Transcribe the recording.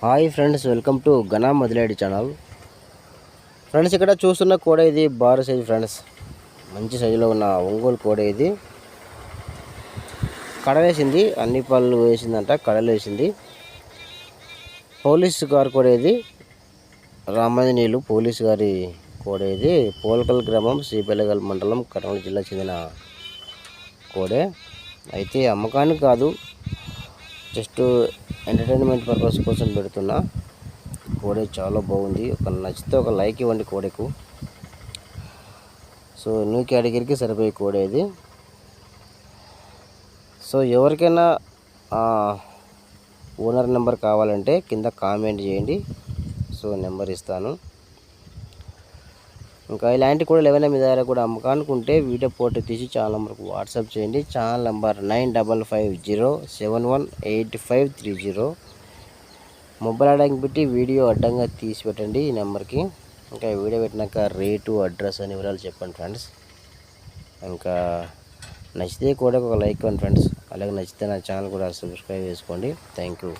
Hi friends, welcome to ఘనా మొదలేడి channel. Friends, ఇక్కడ చూస్తున్న కోడ ఇది బారు సైజు ఫ్రెండ్స్. మంచి సైజులో ఉన్న ఒంగోలు కోడ ఇది. కడవేసింది, అన్ని పళ్ళు వేసిందంట, కడలు వేసింది. పోలీసు గారు కోడ ఇది, రామాంజనేయులు పోలీసు గారి కోడ ఇది. పోల్కల్ గ్రామం, శ్రీపెల్లగల్ మండలం, కర్నూలు జిల్లా చెందిన కోడే. అయితే అమ్మకానికి కాదు, జస్ట్ ఎంటర్టైన్మెంట్ పర్పస్ కోసం పెడుతున్నా. కోడే చాలా బాగుంది. నచ్చితే ఒక లైక్ ఇవ్వండి కోడెకు. సో న్యూ కేటగిరీకి సరిపోయే కోడే ఇది. సో ఎవరికైనా ఓనర్ నెంబర్ కావాలంటే కింద కామెంట్ చేయండి. సో నెంబర్ ఇస్తాను. ఇంకా ఇలాంటి కూడా ఏమైనా మీ దగ్గర కూడా అమ్మకానికి ఉంటే వీడియో ఫోటో తీసి ఛానల్ నెంబర్కి వాట్సాప్ చేయండి. Channel number 9550718530. మొబైల్ అడ్డంకి పెట్టి వీడియో అడ్డంగా తీసి పెట్టండి ఈ నెంబర్కి. ఇంకా వీడియో పెట్టినాక రేటు, అడ్రస్ అని వివరాలు చెప్పండి ఫ్రెండ్స్. ఇంకా నచ్చితే కూడా ఒక లైక్ ఇవ్వండి ఫ్రెండ్స్. అలాగే నచ్చితే నా ఛానల్ కూడా సబ్స్క్రైబ్ చేసుకోండి. Thank you.